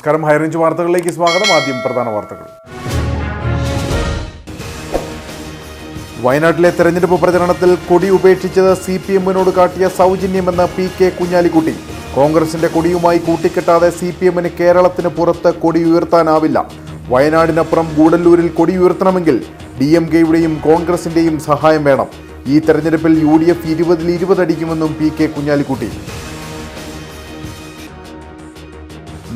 നമസ്കാരം, ഹൈറേഞ്ച് വാർത്തകളിലേക്ക് സ്വാഗതം. ആദ്യം പ്രധാന വാർത്തകൾ. വയനാട്ടിലെ തെരഞ്ഞെടുപ്പ് പ്രചരണത്തിൽ കൊടി ഉപേക്ഷിച്ചത് CPM-നോട് കാട്ടിയ സൗജന്യമെന്ന് PK കുഞ്ഞാലിക്കുട്ടി. കോൺഗ്രസിന്റെ കൊടിയുമായി കൂട്ടിക്കെട്ടാതെ CPM-ന് കേരളത്തിന് പുറത്ത് കൊടി ഉയർത്താനാവില്ല. വയനാടിനപ്പുറം ഗൂഡല്ലൂരിൽ കൊടി ഉയർത്തണമെങ്കിൽ DMK-യുടെയും കോൺഗ്രസിന്റെയും സഹായം വേണം. ഈ തെരഞ്ഞെടുപ്പിൽ UDF 20-20 അടിക്കുമെന്നും PK കുഞ്ഞാലിക്കുട്ടി.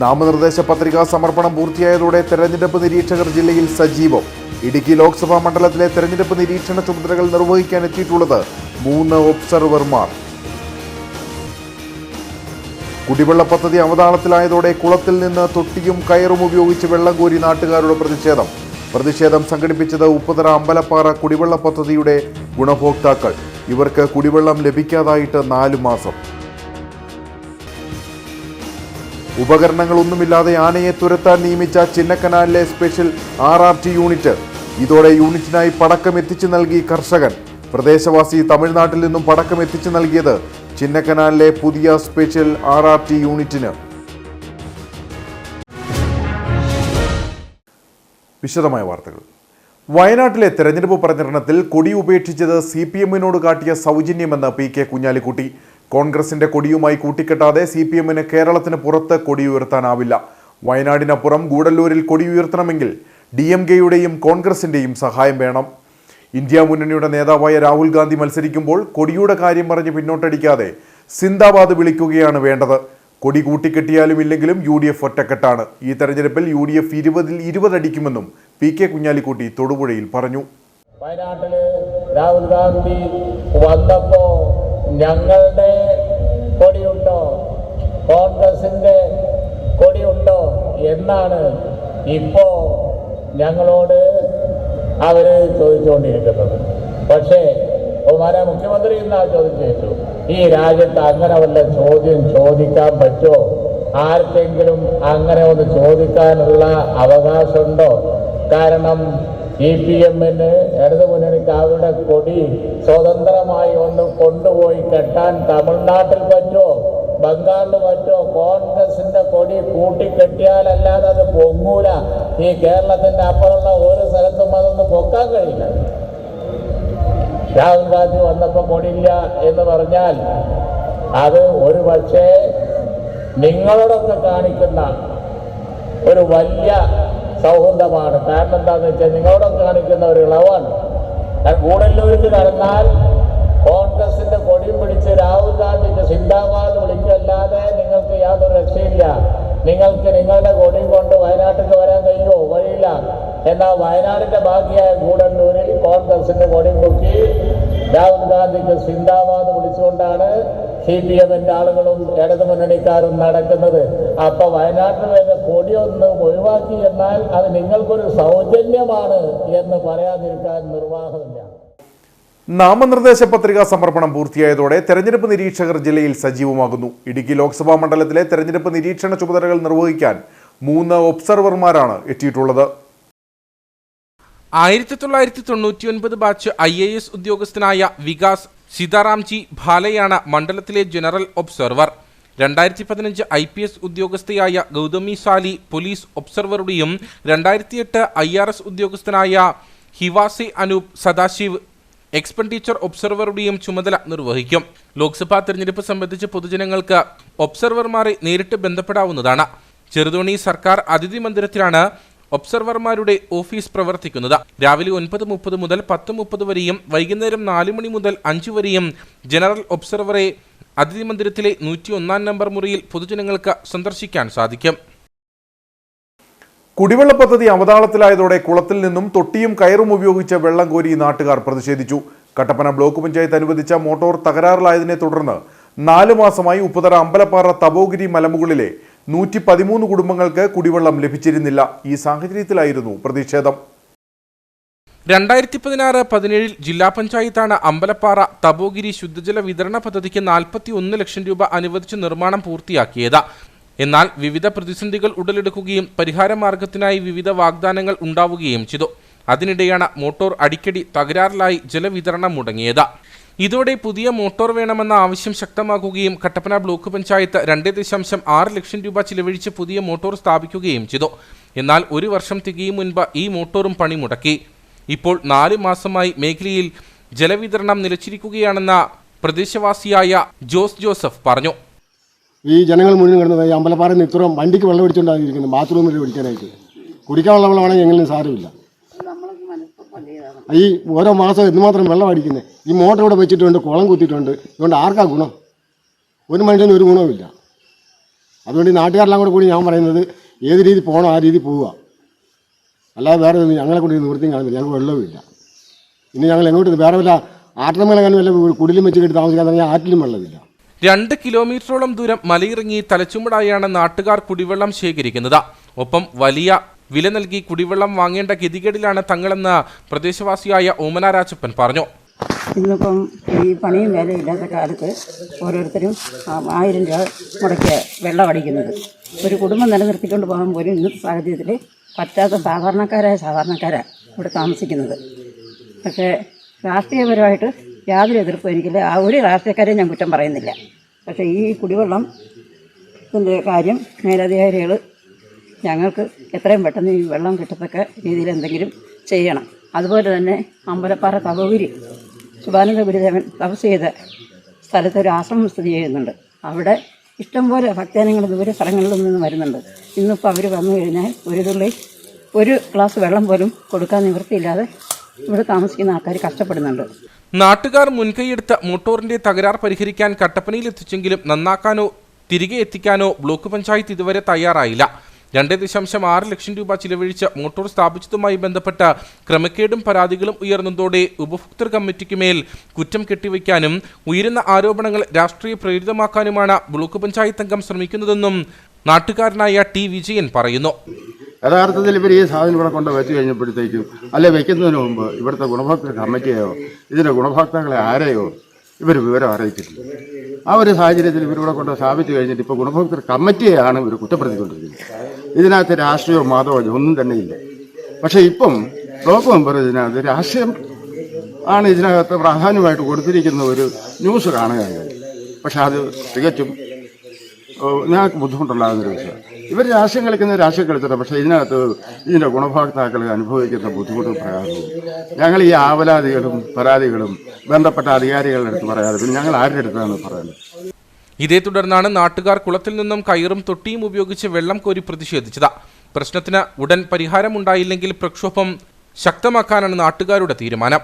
നാമനിർദ്ദേശ പത്രികാ സമർപ്പണം പൂർത്തിയായതോടെ തെരഞ്ഞെടുപ്പ് നിരീക്ഷകർ ജില്ലയിൽ സജീവം. ഇടുക്കി ലോക്സഭാ മണ്ഡലത്തിലെ തെരഞ്ഞെടുപ്പ് നിരീക്ഷണ ചുമതലകൾ നിർവഹിക്കാൻ എത്തിയിട്ടുള്ളത് 3 ഒബ്സർവർമാർ. കുടിവെള്ള പദ്ധതി അവതാളത്തിലായതോടെ കുളത്തിൽ നിന്ന് തൊട്ടിയും കയറും ഉപയോഗിച്ച് വെള്ളം കോരി നാട്ടുകാരുടെ പ്രതിഷേധം സംഘടിപ്പിച്ചത് ഉപ്പുതറ അമ്പലപ്പാറ കുടിവെള്ള പദ്ധതിയുടെ ഗുണഭോക്താക്കൾ. ഇവർക്ക് കുടിവെള്ളം ലഭിക്കാതായിട്ട് 4 മാസം. ഉപകരണങ്ങളൊന്നുമില്ലാതെ ആനയെ തുരത്താൻ നിയമിച്ച ചിന്നക്കനാലിലെ സ്പെഷ്യൽ RRT യൂണിറ്റ്. ഇതോടെ യൂണിറ്റിനായി പടക്കം എത്തിച്ചു നൽകി കർഷകൻ. പ്രദേശവാസി തമിഴ്നാട്ടിൽ നിന്നും പടക്കം എത്തിച്ചു നൽകിയത് ചിന്നക്കനാലിലെ പുതിയ സ്പെഷ്യൽ RRT യൂണിറ്റിന്. വിശദമായ വാർത്തകൾ. വയനാട്ടിലെ തെരഞ്ഞെടുപ്പ് പ്രചരണത്തിൽ കൊടി ഉപേക്ഷിച്ചത് CPM-നോട് കാട്ടിയ സൗജന്യമെന്ന് PK കുഞ്ഞാലിക്കുട്ടി. കോൺഗ്രസിന്റെ കൊടിയുമായി കൂട്ടിക്കെട്ടാതെ CPM-ന് കേരളത്തിന് പുറത്ത് കൊടി ഉയർത്താനാവില്ല. വയനാടിനപ്പുറം ഗൂഡല്ലൂരിൽ കൊടി ഉയർത്തണമെങ്കിൽ DMK-യുടെയും കോൺഗ്രസിന്റെയും സഹായം വേണം. ഇന്ത്യ മുന്നണിയുടെ നേതാവായ രാഹുൽ ഗാന്ധി മത്സരിക്കുമ്പോൾ കൊടിയുടെ കാര്യം പറഞ്ഞ് പിന്നോട്ടടിക്കാതെ സിന്ദാബാദ് വിളിക്കുകയാണ് വേണ്ടത്. കൊടി കൂട്ടിക്കെട്ടിയാലും ഇല്ലെങ്കിലും UDF ഒറ്റക്കെട്ടാണ്. ഈ തെരഞ്ഞെടുപ്പിൽ UDF 20-20 അടിക്കുമെന്നും PK കുഞ്ഞാലിക്കുട്ടി തൊടുപുഴയിൽ പറഞ്ഞു. വയനാട്ടില് രാഹുൽ ഗാന്ധി വന്നപ്പോ ഞങ്ങളുടെ കൊടിയുണ്ടോ, കോൺഗ്രസിന്റെ കൊടിയുണ്ടോ എന്നാണ് ഇപ്പോ ഞങ്ങളോട് അവര് ചോദിച്ചുകൊണ്ടിരിക്കുന്നത്. പക്ഷേ ബഹുമാന മുഖ്യമന്ത്രി ഇന്നാ ചോദിച്ചു, ഈ രാജ്യത്ത് അങ്ങനെ വല്ല ചോദ്യം ചോദിക്കാൻ പറ്റുമോ? ആർക്കെങ്കിലും അങ്ങനെ ഒന്ന് ചോദിക്കാനുള്ള അവകാശമുണ്ടോ? കാരണം CPM-ന് ഇടതുമുന്നണിക്ക് അവരുടെ കൊടി സ്വതന്ത്രമായി ഒന്ന് കൊണ്ടുപോയി കെട്ടാൻ തമിഴ്നാട്ടിൽ പറ്റുമോ, ബംഗാളിൽ പറ്റുമോ? കോൺഗ്രസിന്റെ കൊടി കൂട്ടിക്കെട്ടിയാലല്ലാതെ അത് പൊങ്ങൂല. ഈ കേരളത്തിന്റെ അപ്പുറമുള്ള ഒരു സ്ഥലത്തും അതൊന്ന് പൊക്കാൻ കഴിയില്ല. രാഹുൽ ഗാന്ധി വന്നപ്പോൾ കൊടിയില്ല എന്ന് പറഞ്ഞാൽ അത് ഒരു പക്ഷേ നിങ്ങളോടൊക്കെ കാണിക്കുന്ന ഒരു വലിയ സൗഹൃദമാണ്. കാരണം എന്താണെന്ന് വെച്ചാൽ നിങ്ങളോടൊക്കെ കാണിക്കുന്ന ഒരു ഇളവാണ്. ഗൂഡല്ലൂരിൽ നടന്നാൽ കോൺഗ്രസിന്റെ കൊടിയും പിടിച്ച് രാഹുൽ ഗാന്ധിക്ക് സിന്ദാബാദ് വിളിക്കല്ലാതെ നിങ്ങൾക്ക് യാതൊരു രക്ഷയില്ല. നിങ്ങൾക്ക് നിങ്ങളുടെ കൊടിയും കൊണ്ട് വയനാട്ടിൽ വരാൻ കഴിയുമോ? വഴിയില്ല. എന്നാൽ വയനാടിന്റെ ബാക്കിയായ ഗൂഡല്ലൂരിൽ കോൺഗ്രസിന്റെ കൊടി പൊക്കി രാഹുൽ ഗാന്ധിക്ക് സിന്ദാബാദ് വിളിച്ചുകൊണ്ടാണ് CPM-ന്റെ ആളുകളും ഇടതുമുന്നണിക്കാരും നടക്കുന്നത്. അപ്പൊ വയനാട്ടിൽ വരുന്ന കൊടിയൊന്ന് ഒഴിവാക്കി എന്നാൽ അത് നിങ്ങൾക്കൊരു സൗജന്യമാണ് എന്ന് പറയാതിരിക്കാൻ നിർവാഹമില്ല. നാമനിർദ്ദേശ പത്രികാ സമർപ്പണം പൂർത്തിയായതോടെ തെരഞ്ഞെടുപ്പ് നിരീക്ഷകർ ജില്ലയിൽ സജീവമാകുന്നു. ഇടുക്കി ലോക്സഭാ മണ്ഡലത്തിലെ തെരഞ്ഞെടുപ്പ് നിരീക്ഷണ ചുമതലകൾ നിർവഹിക്കാൻ 3 ഒബ്സർവർമാരാണ് എത്തിയിട്ടുള്ളത്. 1999 ബാച്ച് IAS ഉദ്യോഗസ്ഥനായ വികാസ് സീതാറാംജി ഭാലയാണ് മണ്ഡലത്തിലെ ജനറൽ ഒബ്സർവർ. 2015 IPS ഉദ്യോഗസ്ഥയായ ഗൗതമി സാലി പോലീസ് ഒബ്സർവറുടെയും 2008 IRS ഉദ്യോഗസ്ഥനായ ഹിവാസി അനൂപ് സദാശിവ് എക്സ്പെൻഡിച്ചർ ഒബ്സർവറുടെയും ചുമതല നിർവഹിക്കും. ലോക്സഭാ തെരഞ്ഞെടുപ്പ് സംബന്ധിച്ച് പൊതുജനങ്ങൾക്ക് ഒബ്സർവർമാരെ നേരിട്ട് ബന്ധപ്പെടാവുന്നതാണ്. ചെറുതോണി സർക്കാർ അതിഥി മന്ദിരത്തിലാണ് ഒബ്സർവർമാരുടെ ഓഫീസ് പ്രവർത്തിക്കുന്നത്. രാവിലെ 9:30 മുതൽ 10:30 വരെയും വൈകുന്നേരം 4 മണി മുതൽ 5 വരെയും ജനറൽ ഒബ്സർവറെ അതിഥി മന്ദിരത്തിലെ 101 നമ്പർ മുറിയിൽ പൊതുജനങ്ങൾക്ക് സന്ദർശിക്കാൻ സാധിക്കും. കുടിവെള്ള പദ്ധതി അവതാളത്തിലായതോടെ കുളത്തിൽ നിന്നും തൊട്ടിയും കയറും ഉപയോഗിച്ച് വെള്ളം കോരി നാട്ടുകാർ പ്രതിഷേധിച്ചു. കട്ടപ്പന ബ്ലോക്ക് പഞ്ചായത്ത് അനുവദിച്ച മോട്ടോർ തകരാറിലായതിനെ തുടർന്ന് 4 മാസമായി ഉപ്പുതറ അമ്പലപ്പാറ തപോഗിരി മലമുകളിലെ 113 കുടുംബങ്ങൾക്ക് കുടിവെള്ളം ലഭിച്ചിരുന്നില്ല. ഈ സാഹചര്യത്തിലായിരുന്നു പ്രതിഷേധം. 2016-17 ജില്ലാ പഞ്ചായത്താണ് അമ്പലപ്പാറ തപോഗിരി ശുദ്ധജല വിതരണ പദ്ധതിക്ക് 41 ലക്ഷം രൂപ അനുവദിച്ച് നിർമ്മാണം പൂർത്തിയാക്കിയത്. എന്നാൽ വിവിധ പ്രതിസന്ധികൾ ഉടലെടുക്കുകയും പരിഹാര മാർഗത്തിനായി വിവിധ വാഗ്ദാനങ്ങൾ ഉണ്ടാവുകയും ചെയ്തു. അതിനിടെയാണ് മോട്ടോർ അടിക്കടി തകരാറിലായി ജലവിതരണം മുടങ്ങിയത്. ഇതോടെ പുതിയ മോട്ടോർ വേണമെന്ന ആവശ്യം ശക്തമാക്കുകയും കട്ടപ്പന ബ്ലോക്ക് പഞ്ചായത്ത് 2.6 ലക്ഷം രൂപ ചിലവഴിച്ച് പുതിയ മോട്ടോർ സ്ഥാപിക്കുകയും ചെയ്തു. എന്നാൽ ഒരു വർഷം തികയും മുൻപ് ഈ മോട്ടോറും പണിമുടക്കി. ഇപ്പോൾ 4 മാസമായി മേഖലയിൽ ജലവിതരണം നിലച്ചിരിക്കുകയാണെന്ന പ്രദേശവാസിയായ ജോസഫ് പറഞ്ഞു. ഈ ജനങ്ങൾ മുഴുവൻ കിടന്നത് ഈ അമ്പലപ്പാറയിൽ നിന്ന് ഇത്രയും വണ്ടിക്ക് വെള്ളം പിടിച്ചുകൊണ്ടായിരിക്കുന്നത്, ബാത്റൂമിൽ പിടിക്കാനായിട്ട്. കുടിക്കാനുള്ള വെള്ളമാണെങ്കിൽ എങ്കിലും സാരമില്ല. ഈ ഓരോ മാസം എന്തുമാത്രം വെള്ളം അടിക്കുന്നത്. ഈ മോട്ടർ ഇവിടെ വെച്ചിട്ടുണ്ട്, കുളം കുത്തിയിട്ടുണ്ട്. അതുകൊണ്ട് ആർക്കാ ഗുണം? ഒരു മനുഷ്യനും ഒരു ഗുണവുമില്ല. അതുകൊണ്ട് ഈ നാട്ടുകാരെല്ലാം കൂടി ഞാൻ പറയുന്നത് ഏത് രീതി പോകണോ ആ രീതി പോവുക, അല്ലാതെ വേറെ ഞങ്ങളെ കൊണ്ട് നിവൃത്തിയും കാണുന്നില്ല. ഞങ്ങൾക്ക് വെള്ളവുമില്ല. ഇനി ഞങ്ങൾ എങ്ങോട്ട് വേറെ വല്ല ആട്ടിൻമേലെങ്ങാനും വല്ല കുടിലും വെച്ച് കെട്ടി താമസിക്കാൻ തുടങ്ങിയാൽ ആറ്റിലും വെള്ളമില്ല. 2 കിലോമീറ്ററോളം ദൂരം മലയിറങ്ങി തലച്ചുമടായാണ് നാട്ടുകാർ കുടിവെള്ളം ശേഖരിക്കുന്നത്. ഒപ്പം വലിയ വില നൽകി കുടിവെള്ളം വാങ്ങേണ്ട ഗതികേടിലാണ് തങ്ങളെന്ന് പ്രദേശവാസിയായ ഓമന രാജപ്പൻ പറഞ്ഞു. ഇന്നിപ്പം ഈ പണിയും വേലയില്ലാത്ത കാലത്ത് ഓരോരുത്തരും 1000 രൂപ മുടക്കിയ വെള്ളം അടിക്കുന്നത്. ഒരു കുടുംബം നിലനിർത്തിക്കൊണ്ട് പോകാൻ പോലും ഇന്നത്തെ സാഹചര്യത്തിൽ പറ്റാത്ത സാധാരണക്കാരാണ് ഇവിടെ താമസിക്കുന്നത്. പക്ഷേ രാഷ്ട്രീയപരമായിട്ട് യാതൊരു എതിർപ്പും എനിക്കില്ല. ആ ഒരു രാഷ്ട്രീയക്കാരെയും ഞാൻ കുറ്റം പറയുന്നില്ല. പക്ഷേ ഈ കുടിവെള്ളത്തിൻ്റെ കാര്യം മേലധികാരികൾ ഞങ്ങൾക്ക് എത്രയും പെട്ടെന്ന് ഈ വെള്ളം കിട്ടത്തക്ക രീതിയിൽ എന്തെങ്കിലും ചെയ്യണം. അതുപോലെ തന്നെ അമ്പലപ്പാറ തപോഗിരി ശുഭാനന്ദ ഗുരുദേവൻ തപസ് ചെയ്ത സ്ഥലത്ത് ഒരു ആശ്രമം സ്ഥിതി ചെയ്യുന്നുണ്ട്. അവിടെ ഇഷ്ടംപോലെ ഭക്തജനങ്ങൾ ദൂരെ സ്ഥലങ്ങളിൽ നിന്ന് വരുന്നുണ്ട്. ഇന്നിപ്പോൾ അവർ വന്നു കഴിഞ്ഞാൽ ഒരു ഗ്ലാസ് വെള്ളം പോലും കൊടുക്കാൻ നിവൃത്തിയില്ലാതെ ഇവിടെ താമസിക്കുന്ന ആൾക്കാർ കഷ്ടപ്പെടുന്നുണ്ട്. നാട്ടുകാർ മുൻകൈയെടുത്ത മോട്ടോറിന്റെ തകരാർ പരിഹരിക്കാൻ കട്ടപ്പനയിൽ എത്തിച്ചെങ്കിലും നന്നാക്കാനോ തിരികെ എത്തിക്കാനോ ബ്ലോക്ക് പഞ്ചായത്ത് ഇതുവരെ തയ്യാറായില്ല. 2.6 ലക്ഷം രൂപ ചിലവഴിച്ച് മോട്ടോർ സ്ഥാപിച്ചതുമായി ബന്ധപ്പെട്ട ക്രമക്കേടും പരാതികളും ഉയർന്നതോടെ ഉപഭോക്തൃ കമ്മിറ്റിക്ക് മേൽ കുറ്റം കെട്ടിവയ്ക്കാനും ഉയരുന്ന ആരോപണങ്ങൾ രാഷ്ട്രീയ പ്രേരിതമാക്കാനുമാണ് ബ്ലോക്ക് പഞ്ചായത്ത് അംഗം ശ്രമിക്കുന്നതെന്നും നാട്ടുകാരനായ ടി വിജയൻ പറയുന്നു. യഥാർത്ഥത്തിൽ ഇവർ ഈ സാധനം ഇവിടെ കൊണ്ട് വെച്ച് കഴിഞ്ഞപ്പോഴത്തേക്കും അല്ലെ വെക്കുന്നതിന് മുമ്പ് ഇവിടുത്തെ ഗുണഭോക്തൃ കമ്മിറ്റിയോ ഇതിൻ്റെ ഗുണഭോക്താക്കളെ ആരെയോ ഇവർ വിവരം അറിയിച്ചിട്ടില്ല. ആ ഒരു സാഹചര്യത്തിൽ ഇവരിവിടെ കൊണ്ട് സ്ഥാപിച്ചു കഴിഞ്ഞിട്ട് ഇപ്പോൾ ഗുണഭോക്തൃ കമ്മിറ്റിയെയാണ് ഇവർ കുറ്റപ്പെടുത്തിക്കൊണ്ടിരിക്കുന്നത്. ഇതിനകത്ത് രാഷ്ട്രീയമോ മതമോ ഒന്നും തന്നെ ഇല്ല. പക്ഷേ ഇപ്പം ബ്ലോക്ക് മെമ്പർ ഇതിനകത്ത് രാഷ്ട്രീയം ആണ് ഇതിനകത്ത് പ്രാധാന്യമായിട്ട് കൊടുത്തിരിക്കുന്ന ഒരു ന്യൂസ് കാണുകയാണ്. പക്ഷെ അത് തികച്ചും ഞങ്ങൾക്ക് ബുദ്ധിമുട്ടുണ്ടാകുന്നൊരു വിഷയം. ഇവർ രാഷ്ട്രീയം കളിക്കുന്ന രാഷ്ട്രീയം കളിച്ചിട്ട്, പക്ഷേ ഇതിൻ്റെ ഗുണഭോക്താക്കൾ അനുഭവിക്കുന്ന ബുദ്ധിമുട്ടും പ്രയാസവും ഞങ്ങൾ ഈ ആവലാതികളും പരാതികളും ബന്ധപ്പെട്ട അധികാരികളുടെ അടുത്ത് പറയാതെ പിന്നെ ഞങ്ങൾ ആരുടെ അടുത്താണ് പറയുന്നത്. ഇതേ തുടർന്നാണ് നാട്ടുകാർ കുളത്തിൽ നിന്നും കയറും തൊട്ടിയും ഉപയോഗിച്ച് വെള്ളം കോരി പ്രതിഷേധിച്ചത്. പ്രശ്നത്തിന് ഉടൻ പരിഹാരമുണ്ടായില്ലെങ്കിൽ പ്രക്ഷോഭം ശക്തമാക്കാനാണ് നാട്ടുകാരുടെ തീരുമാനം.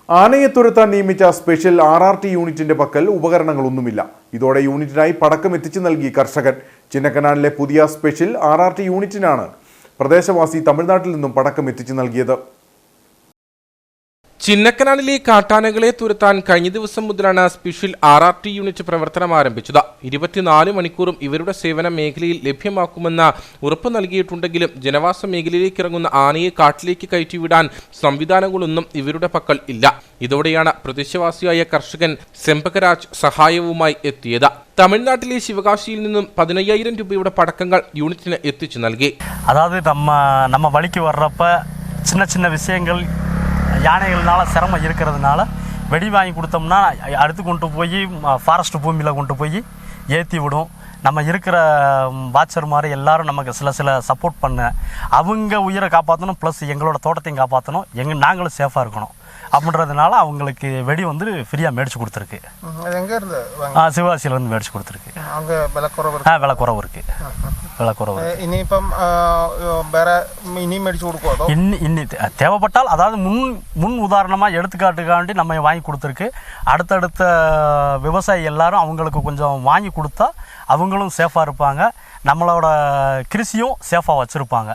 ആനയെ തുരത്താൻ നിയമിച്ച സ്പെഷ്യൽ RRT യൂണിറ്റിന്റെ പക്കൽ ഉപകരണങ്ങളൊന്നുമില്ല. ഇതോടെ യൂണിറ്റിനായി പടക്കം എത്തിച്ചു നൽകി കർഷകൻ. ചിന്നക്കനാലിലെ പുതിയ സ്പെഷ്യൽ RRT യൂണിറ്റിനാണ് പ്രദേശവാസി തമിഴ്നാട്ടിൽ നിന്നും പടക്കം എത്തിച്ചു നൽകിയത്. ചിന്നക്കനാലിലെ കാട്ടാനകളെ തുരത്താൻ കഴിഞ്ഞ ദിവസം മുതലാണ് സ്പെഷ്യൽ RRT യൂണിറ്റ് പ്രവർത്തനം ആരംഭിച്ചത്. 24 മണിക്കൂറും ഇവരുടെ സേവനം മേഖലയിൽ ലഭ്യമാക്കുമെന്ന് ഉറപ്പ് നൽകിയിട്ടുണ്ടെങ്കിലും ജനവാസ മേഖലയിലേക്ക് ഇറങ്ങുന്ന ആനയെ കാട്ടിലേക്ക് കയറ്റിവിടാൻ സംവിധാനങ്ങളൊന്നും ഇവരുടെ പക്കൽ ഇല്ല. ഇതോടെയാണ് പ്രദേശവാസിയായ കർഷകൻ സെമ്പകരാജ് സഹായവുമായി എത്തിയത്. തമിഴ്നാട്ടിലെ ശിവകാശിയിൽ നിന്നും 15,000 രൂപയുടെ പടക്കങ്ങൾ യൂണിറ്റിന് എത്തിച്ചു നൽകി. അതായത് നമ്മ വഴിക്ക് வர்றப்ப சின்ன விஷயங்கள் யானைகள்னால சிரமம் இருக்கிறதுனால வெடி வாங்கி கொடுத்தோம்னா அடுத்து கொண்டு போய் ஃபாரஸ்ட் பூமியில் கொண்டு போய் ஏற்றி விடும். நம்ம இருக்கிற வாட்சர் மாதிரி எல்லாரும் நமக்கு சில சப்போர்ட் பண்ண அவங்க உயிரை காப்பாற்றணும், ப்ளஸ் எங்களோட தோட்டத்தையும் காப்பாற்றணும், நாங்களும் சேஃபாக இருக்கணும் அப்படின்றதுனால அவங்களுக்கு வெடி வந்து ஃப்ரீயாக மேடிச்சு கொடுத்துருக்கு. சிவகாசியிலேருந்து மேடிச்சு கொடுத்துருக்கு. அங்கே விலை குறவு இருக்குது. விலை குறவு. இனியிപ്പം வேற இனி மேடிச்சு கொடுக்குவதோ இன்னி தேவைப்பட்டால், அதாவது முன் உதாரணமாக எடுத்துக்காட்டுக்காண்டி நம்ம வாங்கி கொடுத்துருக்கு. அடுத்தடுத்த விவசாயி எல்லாரும் அவங்களுக்கு கொஞ்சம் வாங்கி கொடுத்தா அவங்களும் சேஃபாக இருப்பாங்க, நம்மளோட கிருஷியும் சேஃபாக வச்சுருப்பாங்க.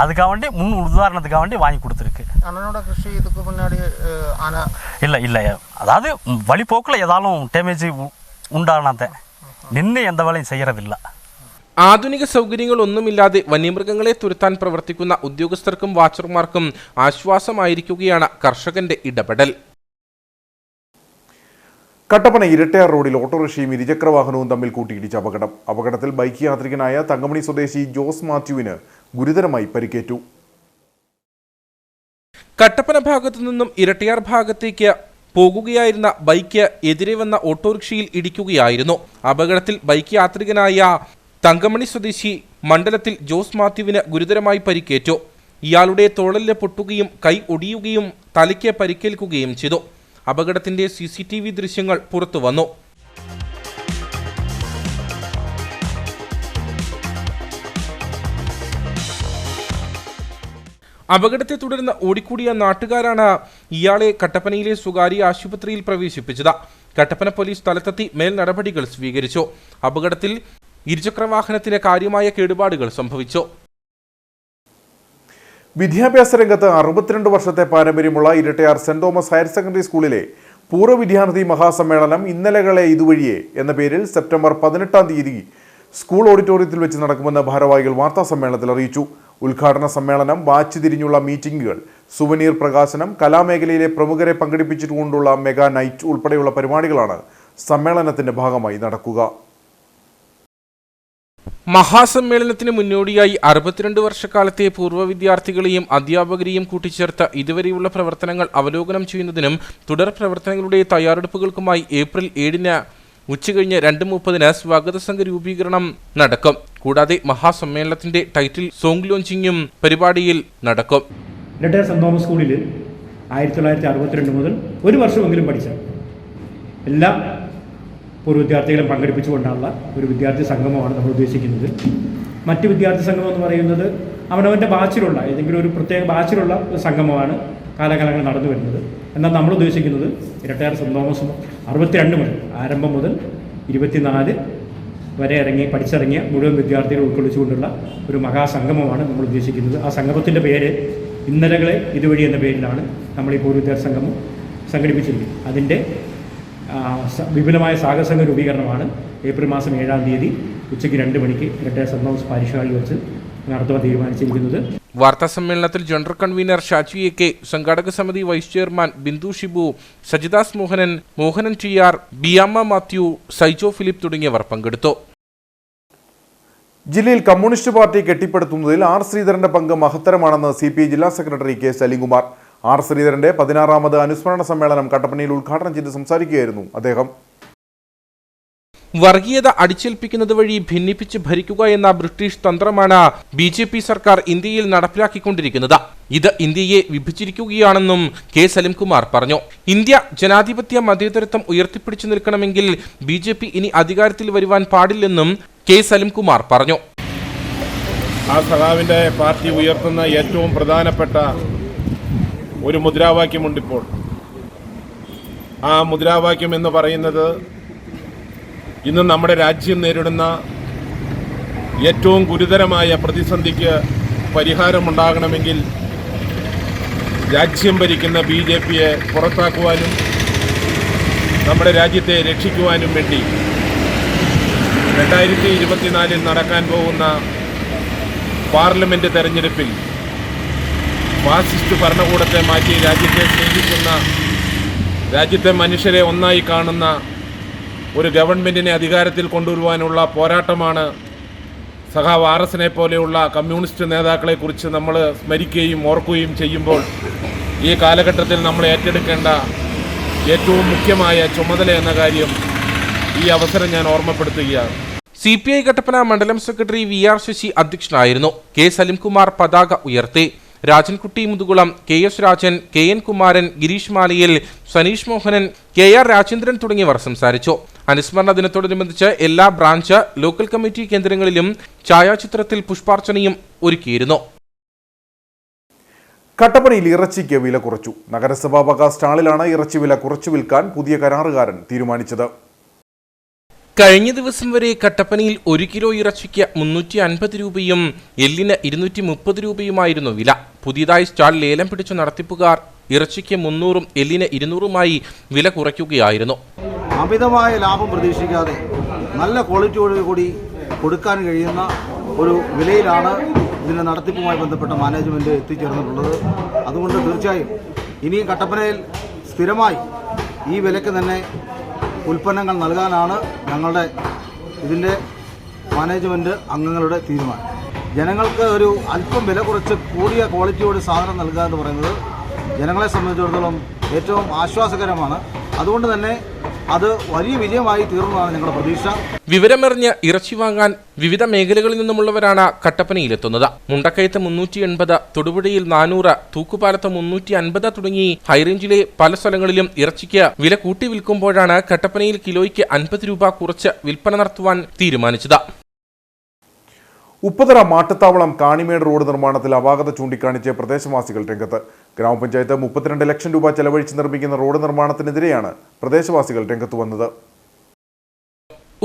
அதுக்காக வேண்டி முன் உதாரணத்துக்காக வேண்டி வாங்கி கொடுத்துருக்கு. அண்ணனோட கிருஷி இதுக்கு முன்னாடி ஆனா இல்லை அதாவது வழிபோக்கில் ஏதாலும் டேமேஜ் ഉണ്ടാകണത്തെ നിന്ന് എന്ത വേളയും ചെയ്യறதிല്ല. ആധുനിക സൗകര്യങ്ങളൊന്നുമില്ലാതെ വന്യമൃഗങ്ങളെ തുരത്താൻ പ്രവർത്തിക്കുന്ന ഉദ്യോഗസ്ഥർക്കും വാച്ചർമാർക്കും ആശ്വാസമായിരിക്കുകയാണ് കർഷകന്റെ ഇടപെടൽ. കട്ടപ്പന ഇരട്ടയാർ റോഡിൽ ഓട്ടോറിക്ഷയും ഇരുചക്രവാഹനവും തമ്മിൽ കൂട്ടിയിടിച്ച അപകടത്തിൽ ബൈക്ക് യാത്രികനായ തങ്കമണി സ്വദേശി ജോസ് മാത്യുവിന് ഗുരുതരമായി പരിക്കേറ്റു. കട്ടപ്പന ഭാഗത്തു നിന്നും ഇരട്ടിയാർ ഭാഗത്തേക്ക് പോകുകയായിരുന്ന ബൈക്ക് എതിരെ വന്ന ഓട്ടോറിക്ഷയിൽ ഇടിക്കുകയായിരുന്നു. അപകടത്തിൽ ബൈക്ക് യാത്രികനായ തങ്കമണി സ്വദേശി മണ്ഡലത്തിൽ ജോസ് മാത്യുവിന് ഗുരുതരമായി പരിക്കേറ്റു. ഇയാളുടെ തോളല് പൊട്ടുകയും കൈ ഒടിയുകയും തലയ്ക്ക് പരിക്കേൽക്കുകയും ചെയ്തു. അപകടത്തിന്റെ CCTV ദൃശ്യങ്ങൾ പുറത്തു വന്നു. അപകടത്തെ തുടർന്ന് ഓടിക്കൂടിയ നാട്ടുകാരാണ് ഇയാളെ കട്ടപ്പനയിലെ സ്വകാര്യ ആശുപത്രിയിൽ പ്രവേശിപ്പിച്ചത്. കട്ടപ്പന പോലീസ് സ്ഥലത്തെത്തി മേൽ നടപടികൾ സ്വീകരിച്ചു. അപകടത്തിൽ ഇരുചക്രവാഹനത്തിന് കാര്യമായ കേടുപാടുകൾ സംഭവിച്ചു. വിദ്യാഭ്യാസ രംഗത്ത് 62 വർഷത്തെ പാരമ്പര്യമുള്ള Irattayar saint Thomas higher secondary സ്കൂളിലെ പൂർവ്വ വിദ്യാർത്ഥി മഹാസമ്മേളനം ഇന്നലകളെ ഇതുവഴിയെ എന്ന പേരിൽ സെപ്റ്റംബർ 18-ാം തീയതി സ്കൂൾ ഓഡിറ്റോറിയത്തിൽ വെച്ച് നടക്കുമെന്ന് ഭാരവാഹികൾ വാർത്താസമ്മേളനത്തിൽ അറിയിച്ചു. ഉദ്ഘാടന സമ്മേളനം, ബാച്ച് തിരിഞ്ഞുള്ള മീറ്റിംഗുകൾ, സുവനീർ പ്രകാശനം, കലാമേഖലയിലെ പ്രമുഖരെ പങ്കെടുപ്പിച്ചുകൊണ്ടുള്ള മെഗാ നൈറ്റ് ഉൾപ്പെടെയുള്ള പരിപാടികളാണ് സമ്മേളനത്തിന്റെ ഭാഗമായി നടക്കുക. മഹാസമ്മേളനത്തിന് മുന്നോടിയായി 62 വർഷക്കാലത്തെ പൂർവ്വ വിദ്യാർത്ഥികളെയും അധ്യാപകരെയും കൂട്ടിച്ചേർത്ത് ഇതുവരെയുള്ള പ്രവർത്തനങ്ങൾ അവലോകനം ചെയ്യുന്നതിനും തുടർ പ്രവർത്തനങ്ങളുടെ തയ്യാറെടുപ്പുകൾക്കുമായി ഏപ്രിൽ 7-ന് ഉച്ചകഴിഞ്ഞ് 2:30-ന് സ്വാഗത സംഘ രൂപീകരണം നടക്കും. കൂടാതെ മഹാസമ്മേളനത്തിന്റെ ടൈറ്റിൽ സോങ് ലോഞ്ചിങ്ങും പരിപാടിയിൽ നടക്കും. ഇരട്ടയാർ സെന്റ് തോമസ് സ്കൂളിൽ 1962 മുതൽ ഒരു വർഷമെങ്കിലും പഠിച്ച എല്ലാ പൂർവ്വ വിദ്യാർത്ഥികളെ പങ്കെടുപ്പിച്ചുകൊണ്ടുള്ള ഒരു വിദ്യാർത്ഥി സംഗമമാണ് നമ്മൾ ഉദ്ദേശിക്കുന്നത്. മറ്റ് വിദ്യാർത്ഥി സംഗമം എന്ന് പറയുന്നത് അവനവൻ്റെ ബാച്ചിലുള്ള ഏതെങ്കിലും ഒരു പ്രത്യേക ബാച്ചിലുള്ള ഒരു സംഗമമാണ് കാലകാലങ്ങൾ നടന്നു വരുന്നത്. എന്നാൽ നമ്മൾ ഉദ്ദേശിക്കുന്നത് ഇരട്ടയാർ സെന്റ് തോമസ് 62 മുതൽ ആരംഭം മുതൽ 24 വരെ പഠിച്ചിറങ്ങിയ മുഴുവൻ വിദ്യാർത്ഥികളെ ഉൾക്കൊള്ളിച്ചുകൊണ്ടുള്ള ഒരു മഹാസംഗമമാണ് നമ്മൾ ഉദ്ദേശിക്കുന്നത്. ആ സംഗമത്തിൻ്റെ പേര് ഇന്നലകളെ ഇതുവഴി എന്ന പേരിലാണ് നമ്മൾ ഈ പൂർവ്വ വിദ്യാർത്ഥി സംഗമം സംഘടിപ്പിച്ചിരിക്കുന്നത്. അതിൻ്റെ വിപുലമായ സാഗസംഘ രൂപീകരണമാണ് ഏപ്രിൽ മാസം 7-ാം തീയതി ഉച്ചയ്ക്ക് 2 മണിക്ക് ഇരട്ടയാർ സെന്റ് തോമസ് പാരിഷ് ഹാളിൽ വെച്ച് നടത്തുവാൻ തീരുമാനിച്ചിരിക്കുന്നത്. വാർത്താ സമ്മേളനത്തിൽ ജനറൽ കൺവീനർ ഷാജി AK, സംഘാടക സമിതി vice chairman Bindu Shibu, Sajidas Mohanan, Mohanan TR, Biyamma Mathew, Saijo Philip തുടങ്ങിയവർ പങ്കെടുത്തു. ജില്ലയിൽ കമ്മ്യൂണിസ്റ്റ് പാർട്ടി കെട്ടിപ്പടുത്തുന്നതിൽ R. ശ്രീധരന്റെ പങ്ക് മഹത്തരമാണെന്ന് CPI ജില്ലാ സെക്രട്ടറി K. സലീംകുമാർ. R. ശ്രീധരന്റെ 16-ാമത് അനുസ്മരണ സമ്മേളനം കട്ടപ്പനയിൽ ഉദ്ഘാടനം ചെയ്ത് സംസാരിക്കുകയായിരുന്നു അദ്ദേഹം. വർഗീയത അടിച്ചേൽപ്പിക്കുന്നത് വഴി ഭിന്നിപ്പിച്ച് ഭരിക്കുക എന്ന ബ്രിട്ടീഷ് തന്ത്രമാണ് BJP സർക്കാർ ഇന്ത്യയിൽ നടപ്പിലാക്കിക്കൊണ്ടിരിക്കുന്നത്. ഇത് ഇന്ത്യയെ വിഭജിച്ചിരിക്കുകയാണെന്നും K. സലീംകുമാർ പറഞ്ഞു. ഇന്ത്യ ജനാധിപത്യ മതേതരത്വം ഉയർത്തിപ്പിടിച്ചു നിൽക്കണമെങ്കിൽ BJP ഇനി അധികാരത്തിൽ വരുവാൻ പാടില്ലെന്നും K. സലീംകുമാർ പറഞ്ഞു. ആ സഖാവിൻ്റെ പാർട്ടി ഉയർത്തുന്ന ഏറ്റവും പ്രധാനപ്പെട്ട ഒരു മുദ്രാവാക്യമുണ്ടിപ്പോൾ. ആ മുദ്രാവാക്യം എന്ന് പറയുന്നത് ഇന്ന് നമ്മുടെ രാജ്യം നേരിടുന്ന ഏറ്റവും ഗുരുതരമായ പ്രതിസന്ധിക്ക് പരിഹാരമുണ്ടാകണമെങ്കിൽ രാജ്യം ഭരിക്കുന്ന BJPയെ പുറത്താക്കുവാനും നമ്മുടെ രാജ്യത്തെ രക്ഷിക്കുവാനും വേണ്ടി 2024-ൽ നടക്കാൻ പോകുന്ന പാർലമെൻറ്റ് തെരഞ്ഞെടുപ്പിൽ ഫാസിസ്റ്റ് ഭരണകൂടത്തെ മാറ്റി രാജ്യത്തെ സ്നേഹിക്കുന്ന, രാജ്യത്തെ മനുഷ്യരെ ഒന്നായി കാണുന്ന ഒരു ഗവൺമെൻറ്റിനെ അധികാരത്തിൽ കൊണ്ടുവരുവാനുള്ള പോരാട്ടമാണ് സഖാവ് RSനെ പോലെയുള്ള കമ്മ്യൂണിസ്റ്റ് നേതാക്കളെക്കുറിച്ച് നമ്മൾ സ്മരിക്കുകയും ഓർക്കുകയും ചെയ്യുമ്പോൾ ഈ കാലഘട്ടത്തിൽ നമ്മൾ ഏറ്റെടുക്കേണ്ട ഏറ്റവും മുഖ്യമായ ചുമതല എന്ന കാര്യം ഈ അവസരം ഞാൻ ഓർമ്മപ്പെടുത്തുകയാണ്. CPI കട്ടപ്പന മണ്ഡലം സെക്രട്ടറി VR ശശി അധ്യക്ഷനായിരുന്നു. K. സലീംകുമാർ പതാക ഉയർത്തി. Rajankutty Muthukulam, KS Rajan, KN Kumaran, Girish മാലിയിൽ, Saneesh Mohanan, KR Rajendran തുടങ്ങിയവർ സംസാരിച്ചു. അനുസ്മരണ ദിനത്തോടനുബന്ധിച്ച് എല്ലാ ബ്രാഞ്ച്, ലോക്കൽ കമ്മിറ്റി കേന്ദ്രങ്ങളിലും ഛായാചിത്രത്തിൽ പുഷ്പാർച്ചനയും ഒരുക്കിയിരുന്നു. കട്ടപ്പനയിൽ ഇറച്ചിക്ക് വില കുറച്ചു. നഗരസഭാ വക സ്റ്റാളിലാണ് ഇറച്ചി വില കുറച്ചു വിൽക്കാൻ പുതിയ കരാറുകാരൻ തീരുമാനിച്ചത്. കഴിഞ്ഞ ദിവസം വരെ കട്ടപ്പനയിൽ 1 കിലോ ഇറച്ചിക്ക് 350 രൂപയും എല്ലിന് 230 രൂപയുമായിരുന്നു വില. പുതിയതായി സ്റ്റാൾ ലേലം പിടിച്ച നടത്തിപ്പുകാർ ഇറച്ചിക്ക് 300-ഉം എല്ലിന് 200-ഉമായി വില കുറയ്ക്കുകയായിരുന്നു. അമിതമായ ലാഭം പ്രതീക്ഷിക്കാതെ നല്ല ക്വാളിറ്റിയോട് കൂടി കൊടുക്കാൻ കഴിയുന്ന ഒരു വിലയിലാണ് ഇതിൻ്റെ നടത്തിപ്പുമായി ബന്ധപ്പെട്ട മാനേജ്മെൻറ്റ് എത്തിച്ചേർന്നിട്ടുള്ളത്. അതുകൊണ്ട് തീർച്ചയായും ഇനിയും കട്ടപ്പനയിൽ സ്ഥിരമായി ഈ വിലയ്ക്ക് തന്നെ ഉൽപ്പന്നങ്ങൾ നൽകാനാണ് ഞങ്ങളുടെ ഇതിൻ്റെ മാനേജ്മെൻറ്റ് അംഗങ്ങളുടെ തീരുമാനം. ജനങ്ങൾക്ക് ഒരു അല്പം വില കുറച്ച് കൂടിയ ക്വാളിറ്റിയോട് സാധനം നൽകുക എന്ന് പറയുന്നത് ജനങ്ങളെ സംബന്ധിച്ചിടത്തോളം ഏറ്റവും ആശ്വാസകരമാണ്. അതുകൊണ്ട് തന്നെ അത് വലിയ വിജയമായി തീർന്നതാണ് ഞങ്ങളുടെ പ്രതീക്ഷ. വിവരമറിഞ്ഞ് ഇറച്ചി വാങ്ങാൻ വിവിധ മേഖലകളിൽ നിന്നുമുള്ളവരാണ് കട്ടപ്പനയിലെത്തുന്നത്. മുണ്ടക്കയത്ത് 380, തൊടുപുഴയിൽ 400, തൂക്കുപാലത്ത് 350 തുടങ്ങി ഹൈറേഞ്ചിലെ പല സ്ഥലങ്ങളിലും ഇറച്ചിക്ക് വില കൂട്ടി വിൽക്കുമ്പോഴാണ് കട്ടപ്പനയിൽ കിലോയ്ക്ക് 50 രൂപ കുറച്ച് വിൽപ്പന നടത്തുവാൻ തീരുമാനിച്ചത്. ഉപ്പുതറ മാട്ടുത്താവളം കാണിമേട് റോഡ് നിർമ്മാണത്തിൽ അപാകത ചൂണ്ടിക്കാണിച്ച് പ്രദേശവാസികൾ രംഗത്ത്. ഗ്രാമപഞ്ചായത്ത് 32 ലക്ഷം രൂപ ചെലവഴിച്ച് നിർമ്മിക്കുന്ന റോഡ് നിർമ്മാണത്തിനെതിരെയാണ് പ്രദേശവാസികൾ രംഗത്ത് വന്നത്.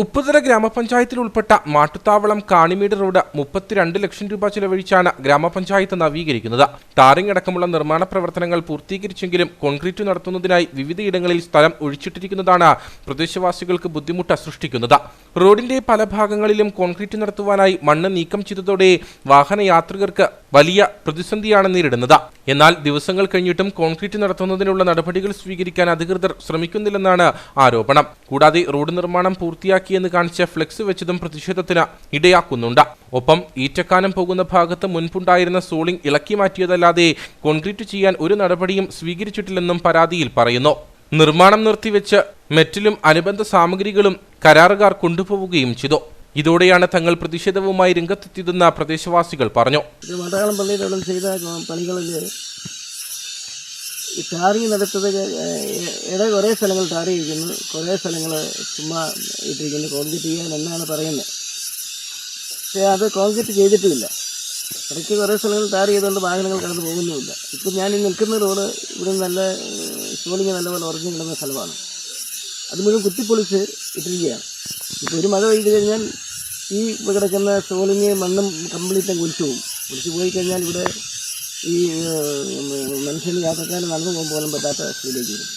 ഉപ്പുതറ ഗ്രാമപഞ്ചായത്തിൽ ഉൾപ്പെട്ട മാട്ടുത്താവളം കാണിമേട് റോഡ് 32 ലക്ഷം രൂപ ചെലവഴിച്ചാണ് ഗ്രാമപഞ്ചായത്ത് നവീകരിക്കുന്നത്. ടാറിംഗ് അടക്കമുള്ള നിർമ്മാണ പ്രവർത്തനങ്ങൾ പൂർത്തീകരിച്ചെങ്കിലും കോൺക്രീറ്റ് നടത്തുന്നതിനായി വിവിധയിടങ്ങളിൽ സ്ഥലം ഒഴിച്ചിട്ടിരിക്കുന്നതാണ് പ്രദേശവാസികൾക്ക് ബുദ്ധിമുട്ട് സൃഷ്ടിക്കുന്നത്. റോഡിന്റെ പല ഭാഗങ്ങളിലും കോൺക്രീറ്റ് നടത്തുവാനായി മണ്ണ് നീക്കം ചെയ്തതോടെ വാഹനയാത്രികർക്ക് വലിയ പ്രതിസന്ധിയാണ് നേരിടുന്നത്. എന്നാൽ ദിവസങ്ങൾ കഴിഞ്ഞിട്ടും കോൺക്രീറ്റ് നടത്തുന്നതിനുള്ള നടപടികൾ സ്വീകരിക്കാൻ അധികൃതർ ശ്രമിക്കുന്നില്ലെന്നാണ് ആരോപണം. കൂടാതെ റോഡ് നിർമ്മാണം പൂർത്തിയാക്കിയെന്ന് കാണിച്ച് ഫ്ലെക്സ് വെച്ചതും പ്രതിഷേധത്തിന് ഇടയാക്കുന്നുണ്ട്. ഒപ്പം ഈറ്റക്കാനം പോകുന്ന ഭാഗത്ത് മുൻപുണ്ടായിരുന്ന സോളിംഗ് ഇളക്കി മാറ്റിയതല്ലാതെ കോൺക്രീറ്റ് ചെയ്യാൻ ഒരു നടപടിയും സ്വീകരിച്ചിട്ടില്ലെന്നും പരാതിയിൽ പറയുന്നു. നിർമ്മാണം നിർത്തിവെച്ച് മെറ്റലും അനുബന്ധ സാമഗ്രികളും കരാറുകാർ കൊണ്ടുപോവുകയും ചെയ്തു. ഇതോടെയാണ് തങ്ങൾ പ്രതിഷേധവുമായി രംഗത്തെത്തിയതെന്ന് പ്രദേശവാസികൾ പറഞ്ഞു. മടകളം പള്ളിയുടെ ചെയ്ത പണികളിൽ ടാറിങ് നടത്തത് കുറേ സ്ഥലങ്ങൾ ടാർ ചെയ്യിക്കുന്നു, കുറേ സ്ഥലങ്ങൾ ചുമ്മാ ഇട്ടിരിക്കുന്നു. കോൺക്രീറ്റ് ചെയ്യാൻ എന്നാണ് പറയുന്നത്, പക്ഷേ അത് കോൺക്രീറ്റ് ചെയ്തിട്ടുമില്ല. ഇടയ്ക്ക് കുറേ സ്ഥലങ്ങൾ ടാർ ചെയ്തുകൊണ്ട് വാഹനങ്ങൾ കടന്നു പോകുന്നുമില്ല. ഇപ്പം ഞാൻ നിൽക്കുന്ന റോഡ് ഇവിടെ നല്ല സോളിങ് നല്ലപോലെ ഉറഞ്ഞു കിടന്ന സ്ഥലമാണ്. അത് മുഴുവൻ കുത്തിപ്പൊളിച്ച് ഇട്ടിരിക്കുകയാണ്. ഇപ്പോൾ ഒരു മഴ പെയ്ത് കഴിഞ്ഞാൽ ഈ കിടക്കുന്ന സോളിങ് മണ്ണും കംപ്ലീറ്റ് ഒലിച്ചു പോകും. ഒലിച്ചു പോയി കഴിഞ്ഞാൽ ഇവിടെ ഈ മനുഷ്യന് യാത്രക്കാരൻ നടന്നു പോകുമ്പോൾ പോലും പറ്റാത്ത സ്ഥിതിയിലേക്ക് വരും.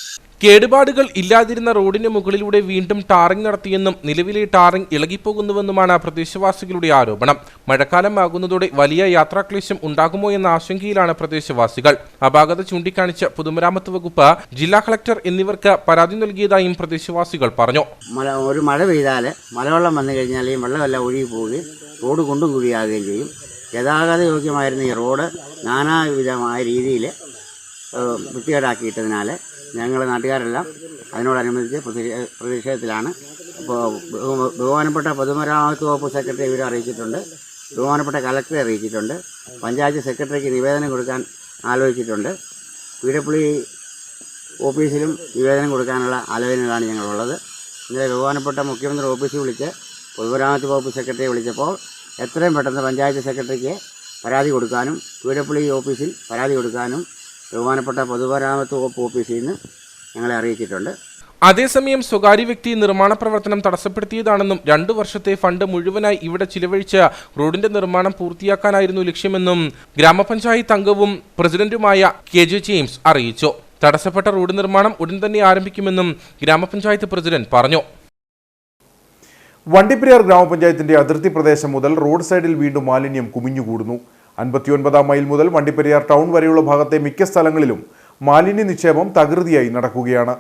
കേടുപാടുകൾ ഇല്ലാതിരുന്ന റോഡിന് മുകളിലൂടെ വീണ്ടും ടാറിംഗ് നടത്തിയെന്നും നിലവിലെ ടാറിംഗ് ഇളകിപ്പോകുന്നുവെന്നുമാണ് പ്രദേശവാസികളുടെ ആരോപണം. മഴക്കാലം ആകുന്നതോടെ വലിയ യാത്രാക്ലേശം ഉണ്ടാകുമോ എന്ന ആശങ്കയിലാണ് പ്രദേശവാസികൾ. അപാകത ചൂണ്ടിക്കാണിച്ച് പൊതുമരാമത്ത് വകുപ്പ്, ജില്ലാ കളക്ടർ എന്നിവർക്ക് പരാതി നൽകിയതായും പ്രദേശവാസികൾ പറഞ്ഞു. ഒരു മഴ പെയ്താൽ മലവെള്ളം വന്നു കഴിഞ്ഞാൽ ഈ വെള്ളമെല്ലാം ഒഴുകി പോവുകയും റോഡ് കുണ്ടും കുഴിയാകുകയും ചെയ്യും. ഗതാഗത യോഗ്യമായിരുന്ന ഈ റോഡ് നാനാവിധമായ രീതിയിൽ വൃത്തികേടാക്കിയിട്ടതിനാൽ ഞങ്ങൾ നാട്ടുകാരെല്ലാം അതിനോടനുബന്ധിച്ച് പ്രതിഷേധത്തിലാണ്. അപ്പോൾ ബഹുമാനപ്പെട്ട പൊതുമരാമത്ത് വകുപ്പ് സെക്രട്ടറി ഇവരെ അറിയിച്ചിട്ടുണ്ട്, ബഹുമാനപ്പെട്ട കലക്ടറെ അറിയിച്ചിട്ടുണ്ട്, പഞ്ചായത്ത് സെക്രട്ടറിക്ക് നിവേദനം കൊടുക്കാൻ ആലോചിച്ചിട്ടുണ്ട്, പീഡബ്ല്യു ഓഫീസിലും നിവേദനം കൊടുക്കാനുള്ള ആലോചനകളാണ് ഞങ്ങളുള്ളത്. ഇന്നലെ ബഹുമാനപ്പെട്ട മുഖ്യമന്ത്രി ഓഫീസിൽ വിളിച്ച് പൊതുമരാമത്ത് വകുപ്പ് സെക്രട്ടറിയെ വിളിച്ചപ്പോൾ എത്രയും പെട്ടെന്ന് പഞ്ചായത്ത് സെക്രട്ടറിക്ക് പരാതി കൊടുക്കാനും പീഡബ്ല്യു ഓഫീസിൽ പരാതി കൊടുക്കാനും ബഹുമാനപ്പെട്ട പൊതുമരാമത്ത് വകുപ്പ് ഓഫീസിൽ നിന്ന് ഞങ്ങളെ അറിയിച്ചിട്ടുണ്ട്. അതേസമയം സ്വകാര്യ വ്യക്തി നിർമ്മാണ പ്രവർത്തനം തടസ്സപ്പെടുത്തിയതാണെന്നും 2 വർഷത്തെ ഫണ്ട് മുഴുവനായി ഇവിടെ ചിലവഴിച്ച് റോഡിന്റെ നിർമ്മാണം പൂർത്തിയാക്കാനായിരുന്നു ലക്ഷ്യമെന്നും ഗ്രാമപഞ്ചായത്ത് അംഗവും പ്രസിഡന്റുമായ KJ ജെയിംസ് അറിയിച്ചു. തടസ്സപ്പെട്ട റോഡ് നിർമ്മാണം ഉടൻ തന്നെ ആരംഭിക്കുമെന്നും ഗ്രാമപഞ്ചായത്ത് പ്രസിഡന്റ് പറഞ്ഞു. വണ്ടിപ്പെരിയാർ ഗ്രാമപഞ്ചായത്തിന്റെ അതിർത്തി പ്രദേശം മുതൽ റോഡ് സൈഡിൽ വീണ്ടും മാലിന്യം കുമിഞ്ഞുകൂടുന്നു. 59-ാം മൈൽ മുതൽ വണ്ടിപ്പെരിയാർ ടൗൺ വരെയുള്ള ഭാഗത്തെ മിക്ക സ്ഥലങ്ങളിലും മാലിന്യ നിക്ഷേപം തകൃതിയായി നടക്കുകയാണ്.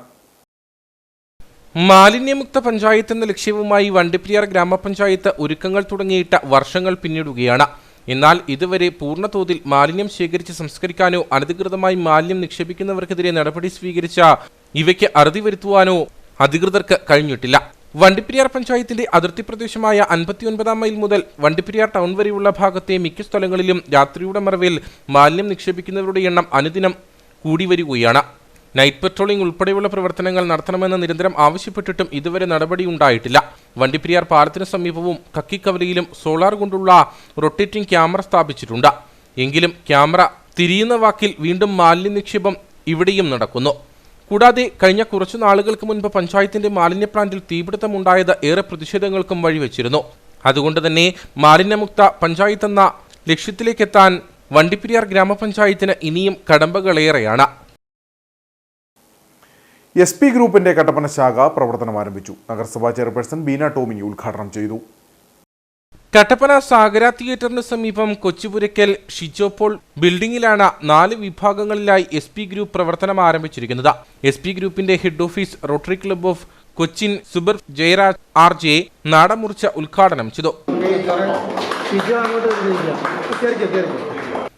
മാലിന്യമുക്ത പഞ്ചായത്ത് എന്ന ലക്ഷ്യവുമായി വണ്ടിപ്പെരിയാർ ഗ്രാമപഞ്ചായത്ത് ഒരുക്കങ്ങൾ തുടങ്ങിയിട്ട് വർഷങ്ങൾ പിന്നിടുകയാണ്. എന്നാൽ ഇതുവരെ പൂർണ്ണതോതിൽ മാലിന്യം ശേഖരിച്ച് സംസ്കരിക്കാനോ അനധികൃതമായി മാലിന്യം നിക്ഷേപിക്കുന്നവർക്കെതിരെ നടപടി സ്വീകരിച്ച ഇവയ്ക്ക് അറുതി വരുത്തുവാനോ അധികൃതർക്ക് കഴിഞ്ഞിട്ടില്ല. വണ്ടിപ്പെരിയാർ പഞ്ചായത്തിന്റെ അതിർത്തി പ്രദേശമായ 59-ാം മൈൽ മുതൽ വണ്ടിപ്പെരിയാർ ടൗൺ വരെയുള്ള ഭാഗത്തെ മിക്ക സ്ഥലങ്ങളിലും രാത്രിയുടെ മറവിൽ മാലിന്യം നിക്ഷേപിക്കുന്നവരുടെ എണ്ണം അനുദിനം കൂടി വരികയാണ്. നൈറ്റ് പെട്രോളിംഗ് ഉൾപ്പെടെയുള്ള പ്രവർത്തനങ്ങൾ നടത്തണമെന്ന് നിരന്തരം ആവശ്യപ്പെട്ടിട്ടും ഇതുവരെ നടപടിയുണ്ടായിട്ടില്ല. വണ്ടിപ്പെരിയാർ പാലത്തിന് സമീപവും കക്കിക്കവലയിലും സോളാർ കൊണ്ടുള്ള റൊട്ടേറ്റിംഗ് ക്യാമറ സ്ഥാപിച്ചിട്ടുണ്ട്. എങ്കിലും ക്യാമറ തിരിയുന്ന വാക്കിൽ വീണ്ടും മാലിന്യ നിക്ഷേപം ഇവിടെയും നടക്കുന്നു. കൂടാതെ കഴിഞ്ഞ കുറച്ചു നാളുകൾക്ക് മുൻപ് പഞ്ചായത്തിന്റെ മാലിന്യ പ്ലാന്റിൽ തീപിടുത്തമുണ്ടായത് ഏറെ പ്രതിഷേധങ്ങൾക്കും വഴിവെച്ചിരുന്നു. അതുകൊണ്ട് തന്നെ മാലിന്യമുക്ത പഞ്ചായത്തെന്ന ലക്ഷ്യത്തിലേക്കെത്താൻ വണ്ടിപ്പെരിയാർ ഗ്രാമപഞ്ചായത്തിന് ഇനിയും കടമ്പകളേറെയാണ്. SP ഗ്രൂപ്പിന്റെ കട്ടപ്പന ശാഖ പ്രവർത്തനം ആരംഭിച്ചു. നഗരസഭാ ചെയർപേഴ്സൺ ബീന ടോമി ഉദ്ഘാടനം ചെയ്തു. കട്ടപ്പന സാഗര തിയേറ്ററിന് സമീപം കൊച്ചുപുരയ്ക്കൽ ഷിജോപോൾ ബിൽഡിംഗിലാണ് 4 വിഭാഗങ്ങളിലായി SP ഗ്രൂപ്പ് പ്രവർത്തനം ആരംഭിച്ചിരിക്കുന്നത്. SP ഗ്രൂപ്പിന്റെ head office rotary club of Cochin Subar Jayaraj RJ നാടമുറിച്ച ഉദ്ഘാടനം ചെയ്തു.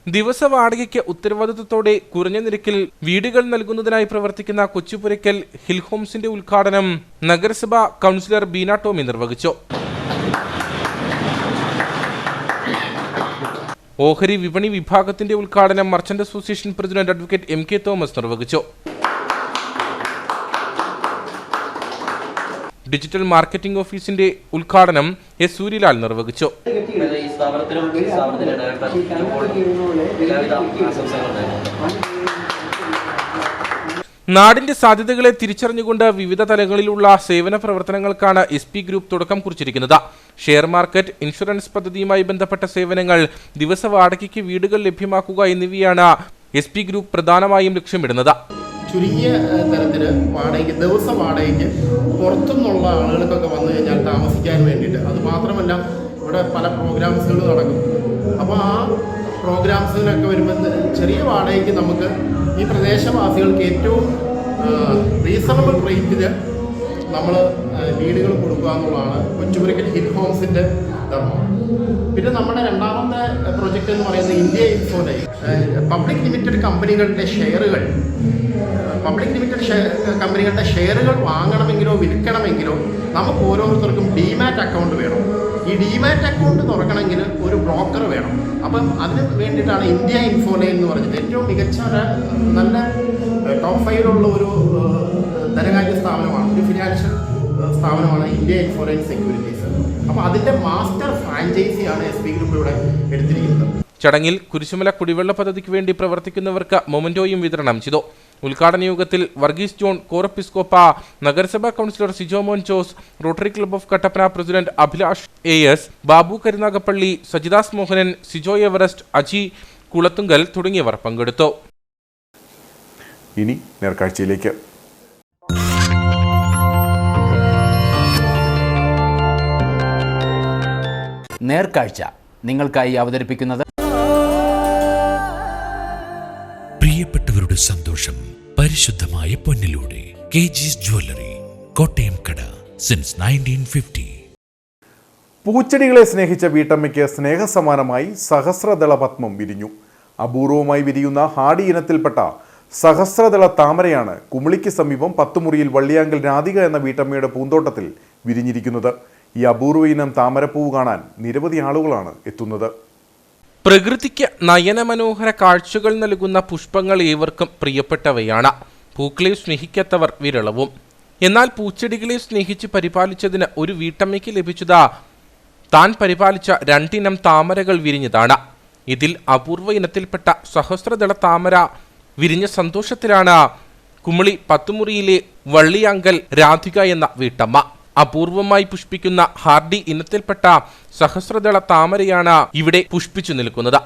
ദിവസ വാടകയ്ക്ക് ഉത്തരവാദിത്തത്തോടെ കുറഞ്ഞ നിരക്കിൽ വീടുകൾ നൽകുന്നതിനായി പ്രവർത്തിക്കുന്ന കൊച്ചുപുരയ്ക്കൽ ഹിൽ ഹോംസിന്റെ ഉദ്ഘാടനം നഗരസഭാ കൗൺസിലർ ബീന ടോമി നിർവഹിച്ചു. ഓഹരി വിപണി വിഭാഗത്തിന്റെ ഉദ്ഘാടനം merchant association president advocate M K Thomas നിർവഹിച്ചു. ഡിജിറ്റൽ മാർക്കറ്റിംഗ് ഓഫീസിന്റെ ഉദ്ഘാടനം എസ് സൂര്യലാൽ നിർവഹിച്ചു. നാടിന്റെ സാധ്യതകളെ തിരിച്ചറിഞ്ഞുകൊണ്ട് വിവിധ തലങ്ങളിലുള്ള സേവന പ്രവർത്തനങ്ങൾക്കാണ് SP ഗ്രൂപ്പ് തുടക്കം കുറിച്ചിരിക്കുന്നത്. ഷെയർ മാർക്കറ്റ്, ഇൻഷുറൻസ് പദ്ധതിയുമായി ബന്ധപ്പെട്ട സേവനങ്ങൾ, ദിവസ വാടകയ്ക്ക് വീടുകൾ ലഭ്യമാക്കുക എന്നിവയാണ് SP ഗ്രൂപ്പ് പ്രധാനമായും ലക്ഷ്യമിടുന്നത്. ചുരുങ്ങിയ തരത്തിൽ വാടകയ്ക്ക്, ദിവസ വാടകയ്ക്ക് പുറത്തുനിന്നുള്ള ആളുകൾക്കൊക്കെ വന്നു കഴിഞ്ഞാൽ താമസിക്കാൻ വേണ്ടിയിട്ട്, അത് മാത്രമല്ല ഇവിടെ പല പ്രോഗ്രാംസുകൾ നടക്കും. അപ്പോൾ ആ പ്രോഗ്രാംസിനൊക്കെ വരുമ്പോൾ ചെറിയ വാടകയ്ക്ക് നമുക്ക് ഈ പ്രദേശവാസികൾക്ക് ഏറ്റവും റീസണബിൾ റേറ്റിൽ നമ്മൾ വീടുകൾ കൊടുക്കുക എന്നുള്ളതാണ് കൊച്ചുപുരയ്ക്കൽ ഹിൽ ഹോംസിൻ്റെ ധർമ്മം. പിന്നെ നമ്മുടെ രണ്ടാമത്തെ പ്രൊജക്റ്റ് എന്ന് പറയുന്നത് ഇന്ത്യ ഇൻഫോലൈൻ. പബ്ലിക് ലിമിറ്റഡ് കമ്പനികളുടെ ഷെയറുകൾ വാങ്ങണമെങ്കിലോ വിൽക്കണമെങ്കിലോ നമുക്ക് ഓരോരുത്തർക്കും ഡിമാറ്റ് അക്കൗണ്ട് വേണം. ഈ ഡിമാറ്റ് അക്കൗണ്ട് തുറക്കണമെങ്കിൽ ഒരു ബ്രോക്കർ വേണം. അപ്പം അതിന് വേണ്ടിയിട്ടാണ് ഇന്ത്യ ഇൻഫോലൈൻ എന്ന് പറഞ്ഞത്. ഏറ്റവും മികച്ച നല്ല ടോപ്പ് 5 ഒരു ധനകാര്യ സ്ഥാപനമാണ്, ഒരു ഫിനാൻഷ്യൽ സ്ഥാപനമാണ് ഇന്ത്യ ഇൻഫോലൈൻ സെക്യൂരിറ്റീസ്. അപ്പോൾ അതിൻ്റെ മാസ്റ്റർ ഫ്രാഞ്ചൈസിയാണ് SP ഗ്രൂപ്പ് ഇവിടെ എടുത്തിരിക്കുന്നത്. ചടങ്ങിൽ കുരിശുമല കുടിവെള്ള പദ്ധതിക്ക് വേണ്ടി പ്രവർത്തിക്കുന്നവർക്ക് മൊമന്റോയും വിതരണം ചെയ്തു. ഉദ്ഘാടന യോഗത്തിൽ വർഗീസ് ജോൺ, കോറപ്പിസ്കോപ്പ, നഗരസഭാ കൗൺസിലർ സിജോ മോൻ Jose, rotary club of Kattappana president Abhilash AS, Babu Karunagappally, Saji Das Mohanan, Sijo Everest, Aji Kulathunkal തുടങ്ങിയവർ പങ്കെടുത്തു. ഇനി നേർക്കാഴ്ചയിലേക്ക്. നേർക്കാഴ്ച നിങ്ങൾക്കായി അവതരിപ്പിക്കുന്നത് പ്രിയപ്പെട്ടവരുടെ സന്തോഷം പരിശുദ്ധമായ പൊന്നിലൂടെ KG's ജ്വല്ലറി, കോട്ടയം കട, സിൻസ് 1950. പൂച്ചെടികളെ സ്നേഹിച്ച വീട്ടമ്മയ്ക്ക് സ്നേഹസമാനമായി സഹസ്രദള പത്മം വിരിഞ്ഞു. അപൂർവമായി വിരിയുന്ന ഹാഡി ഇനത്തിൽപ്പെട്ട സഹസ്രദള താമരയാണ് കുമിളിക്ക് സമീപം 10 മുറിയിൽ വള്ളിയാങ്കൽ രാധിക എന്ന വീട്ടമ്മയുടെ പൂന്തോട്ടത്തിൽ വിരിഞ്ഞിരിക്കുന്നത്. ഈ അപൂർവ ഇനം താമരപ്പൂവ് കാണാൻ നിരവധി ആളുകളാണ് എത്തുന്നത്. പ്രകൃതിക്ക് നയനമനോഹര കാഴ്ചകൾ നൽകുന്ന പുഷ്പങ്ങൾ ഏവർക്കും പ്രിയപ്പെട്ടവയാണ്. പൂക്കളെ സ്നേഹിക്കാത്തവർ വിരളവും. എന്നാൽ പൂച്ചെടികളെ സ്നേഹിച്ച് പരിപാലിച്ചതിന് ഒരു വീട്ടമ്മയ്ക്ക് ലഭിച്ചത് താൻ പരിപാലിച്ച 2 ഇനം താമരകൾ വിരിഞ്ഞതാണ്. ഇതിൽ അപൂർവ ഇനത്തിൽപ്പെട്ട സഹസ്രദള താമര വിരിഞ്ഞ സന്തോഷത്തിലാണ് കുമിളി 10 മുറിയിലെ വള്ളിയാങ്കൽ രാധിക എന്ന വീട്ടമ്മ. അപൂർവമായി പുഷ്പിക്കുന്ന ഹാർഡി ഇനത്തിൽപ്പെട്ട സഹസ്രദള താമരയാണ് ഇവിടെ പുഷ്പിച്ചു നിൽക്കുന്നത്.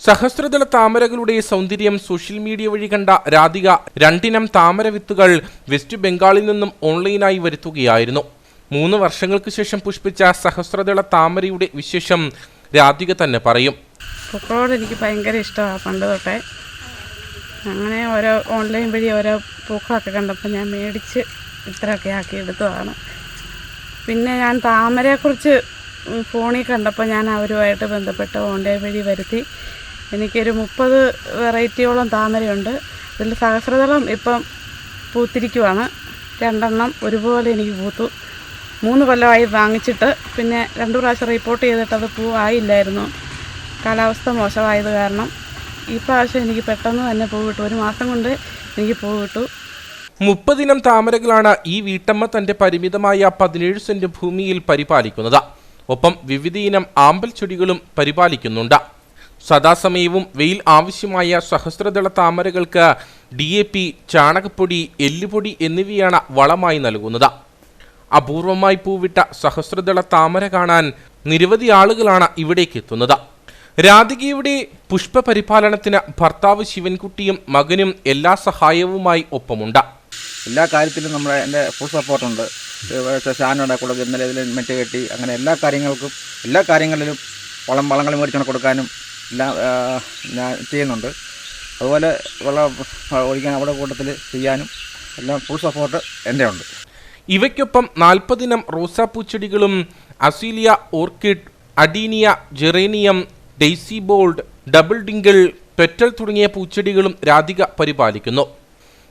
സഹസ്രദള താമരകളുടെ സൗന്ദര്യം സോഷ്യൽ മീഡിയ വഴി കണ്ട രാധിക 2 ഇനം താമര വിത്തുകൾ വെസ്റ്റ് ബംഗാളിൽ നിന്നും ഓൺലൈനായി വരുത്തുകയായിരുന്നു. 3 വർഷങ്ങൾക്ക് ശേഷം പുഷ്പിച്ച സഹസ്രദള താമരയുടെ വിശേഷം രാധിക തന്നെ പറയും. പൂക്കളോട് എനിക്ക് ഭയങ്കര ഇഷ്ടമാണ് പണ്ട് തൊട്ടേ. അങ്ങനെ ഓരോ ഓൺലൈൻ വഴി ഓരോ പൂക്കളൊക്കെ കണ്ടപ്പോൾ ഞാൻ മേടിച്ച് ഇത്രയൊക്കെ ആക്കി എടുത്തതാണ്. പിന്നെ ഞാൻ താമരയെക്കുറിച്ച് ഫോണിൽ കണ്ടപ്പോൾ ഞാൻ അവരുമായിട്ട് ബന്ധപ്പെട്ട് ഓൺലൈൻ വഴി വരുത്തി. എനിക്കൊരു 30 വെറൈറ്റിയോളം താമരയുണ്ട്. ഇതിൽ സഹസ്രദളം ഇപ്പം പൂത്തിരിക്കുവാണ്. 2 എണ്ണം ഒരുപോലെ എനിക്ക് പൂത്തു. 3 കൊല്ലമായി വാങ്ങിച്ചിട്ട്. പിന്നെ 2 പ്രാവശ്യം റിപ്പോർട്ട് ചെയ്തിട്ട് അത് പൂവായില്ലായിരുന്നു. കാലാവസ്ഥ മോശമായത് കാരണം. ഈ പ്രാവശ്യം എനിക്ക് പെട്ടെന്ന് തന്നെ പൂ കിട്ടും. 1 മാസം കൊണ്ട് എനിക്ക് പൂ കിട്ടും. 30 ഇനം താമരകളാണ് ഈ വീട്ടമ്മ തന്റെ പരിമിതമായ 17 സെന്റ് ഭൂമിയിൽ പരിപാലിക്കുന്നത്. ഒപ്പം വിവിധ ഇനം ആമ്പൽ ചെടികളും പരിപാലിക്കുന്നുണ്ട്. സദാസമയവും വെയിൽ ആവശ്യമായ സഹസ്രദള താമരകൾക്ക് DAP, ചാണകപ്പൊടി, എല്ലുപൊടി എന്നിവയാണ് വളമായി നൽകുന്നത്. അപൂർവമായി പൂവിട്ട സഹസ്രദള താമര കാണാൻ നിരവധി ആളുകളാണ് ഇവിടേക്ക് എത്തുന്നത്. രാധികയുടെ പുഷ്പ പരിപാലനത്തിന് ഭർത്താവ് ശിവൻകുട്ടിയും മകനും എല്ലാ സഹായവുമായി ഒപ്പമുണ്ട്. എല്ലാ കാര്യത്തിലും എൻ്റെ ഫുൾ സപ്പോർട്ടുണ്ട്. ഷാനോടെ കൂടെ ഇന്നലെ ഇതിൽ മെറ്റ് കെട്ടി അങ്ങനെ എല്ലാ കാര്യങ്ങളിലും വളങ്ങൾ മേടിച്ചുകൊണ്ട് കൊടുക്കാനും എല്ലാം ഞാൻ ചെയ്യുന്നുണ്ട്. അതുപോലെ വെള്ളം ഒഴിക്കാൻ അവിടെ കൂട്ടത്തിൽ ചെയ്യാനും എല്ലാം ഫുൾ സപ്പോർട്ട് എൻ്റെ ഉണ്ട്. ഇവയ്ക്കൊപ്പം 40 ഇനം റോസാപ്പൂച്ചെടികളും azalea, orchid, adenia, geranium, daisy bold, double ഡിങ്കിൾ, പെറ്റൽ തുടങ്ങിയ പൂച്ചെടികളും രാധിക പരിപാലിക്കുന്നു.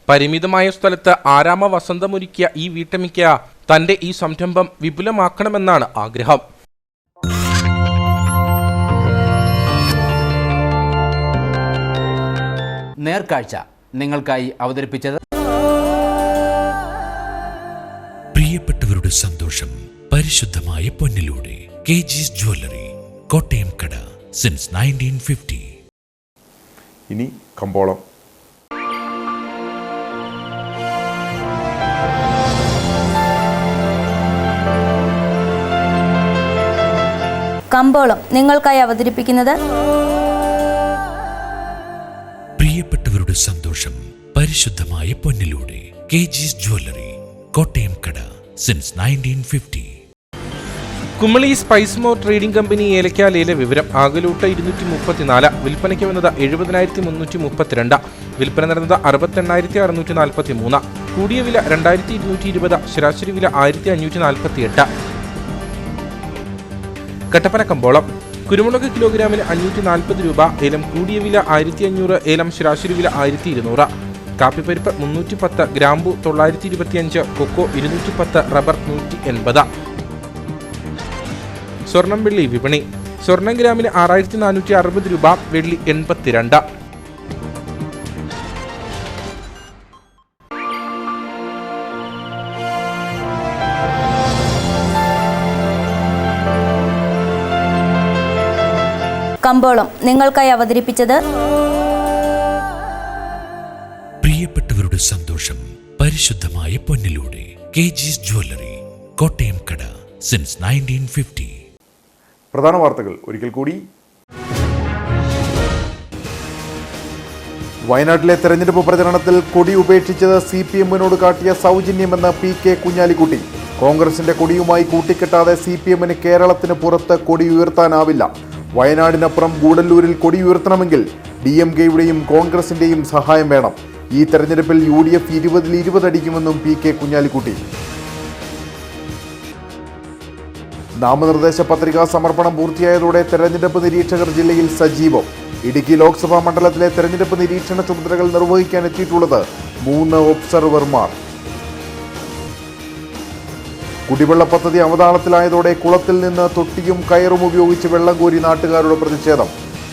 പരിമിതമായ സ്ഥലത്ത് ആരാമ വസന്തമൊരുക്കിയ ഈ വീട്ടമ്മയ്ക്ക് തന്റെ ഈ സംരംഭം വിപുലമാക്കണമെന്നാണ് ആഗ്രഹം. നേർക്കാഴ്ച നിങ്ങൾക്കായി അവതരിപ്പിച്ചത് പ്രിയപ്പെട്ടവരുടെ സന്തോഷം പരിശുദ്ധമായ പൊന്നിലൂടെ KG's ജ്വല്ലറി, കോട്ടയം കട, സിൻസ് 1950. ഇനി കമ്പോളം. കമ്പോളം നിങ്ങൾക്കായി അവതരിപ്പിക്കുന്നത് പ്രിയപ്പെട്ടവരുടെ സന്തോഷം പരിശുദ്ധമായ പൊന്നിലൂടെ KG's ജ്വല്ലറി, കോട്ടയം കട, since 1950. Kumily spice more trading company ഏലക്ക ലേല വിവരം. ആകലൂട്ട 234, വിൽപ്പനയ്ക്ക് വന്നത് 70,332, വിൽപ്പന നടന്നത് 68,643, കൂടിയ വില 2,220, ശരാശരി വില 1,548. കട്ടപ്പന കമ്പോളം. കുരുമുളക് കിലോഗ്രാമിന് 540 രൂപ, ഏലം കൂടിയ വില 1,500, ഏലം ശരാശരി വില 1,200. കാപ്പിപ്പരിപ്പ് 310, ഗ്രാമ്പു 925, കൊക്കോ 210, റബ്ബർ 180. സ്വർണം വെള്ളി വിപണി. സ്വർണം ഗ്രാമിന് 6,460 രൂപ, വെള്ളി 82. കമ്പോളം നിങ്ങൾക്കായി അവതരിപ്പിച്ചത് പ്രിയപ്പെട്ടവരുടെ സന്തോഷം പരിശുദ്ധമായ പൊന്നിലൂടെ KG's ജ്വല്ലറി, കോട്ടയം കട, സിൻസ് 1950. പ്രധാന വാർത്തകൾ ഒരിക്കൽ കൂടി. വയനാട്ടിലെ തെരഞ്ഞെടുപ്പ് പ്രചരണത്തിൽ കൊടി ഉപേക്ഷിച്ചത് CPM-നോട് കാട്ടിയ സൗജന്യമെന്ന് PK കുഞ്ഞാലിക്കുട്ടി. കോൺഗ്രസിന്റെ കൊടിയുമായി കൂട്ടിക്കെട്ടാതെ CPM-ന് കേരളത്തിന് പുറത്ത് കൊടി ഉയർത്താനാവില്ല. വയനാടിനപ്പുറം ഗൂഡല്ലൂരിൽ കൊടി ഉയർത്തണമെങ്കിൽ DMK-യുടെയും കോൺഗ്രസിന്റെയും സഹായം വേണം. ഈ തെരഞ്ഞെടുപ്പിൽ UDF 20-20 അടിക്കുമെന്നും PK കുഞ്ഞാലിക്കുട്ടി. നാമനിർദ്ദേശ പത്രികാ സമർപ്പണം പൂർത്തിയായതോടെ തെരഞ്ഞെടുപ്പ് നിരീക്ഷകർ ജില്ലയിൽ സജീവം. ഇടുക്കി ലോക്സഭാ മണ്ഡലത്തിലെ തെരഞ്ഞെടുപ്പ് നിരീക്ഷണ ചുമതലകൾ നിർവഹിക്കാൻ എത്തിയിട്ടുള്ളത് 3 ഒബ്സർവർമാർ. കുടിവെള്ള പദ്ധതി അവതാളത്തിലായതോടെ കുളത്തിൽ നിന്ന് തൊട്ടിയും കയറും ഉപയോഗിച്ച് വെള്ളം കോരി നാട്ടുകാരുടെ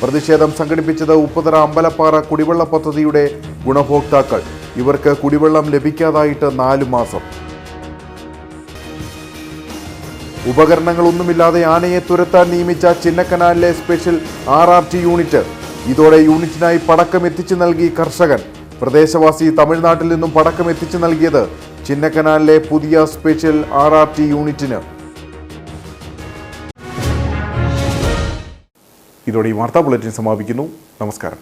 പ്രതിഷേധം സംഘടിപ്പിച്ചത് ഉപ്പുതറ അമ്പലപ്പാറ കുടിവെള്ള പദ്ധതിയുടെ ഗുണഭോക്താക്കൾ. ഇവർക്ക് കുടിവെള്ളം ലഭിക്കാതായിട്ട് 4 മാസം. ഉപകരണങ്ങളൊന്നുമില്ലാതെ ആനയെ തുരത്താൻ നിയമിച്ച ചിന്നക്കനാലിലെ സ്പെഷ്യൽ RRT യൂണിറ്റ്. ഇതോടെ യൂണിറ്റിനായി പടക്കം എത്തിച്ചു നൽകി കർഷകൻ. പ്രദേശവാസി തമിഴ്നാട്ടിൽ നിന്നും പടക്കം എത്തിച്ചു നൽകിയത് ചിന്നക്കനാലിലെ പുതിയ സ്പെഷ്യൽ RRT യൂണിറ്റിന്. ഇതോടെ ഈ വാർത്താ ബുള്ളറ്റിൻ സമാപിക്കുന്നു. നമസ്കാരം.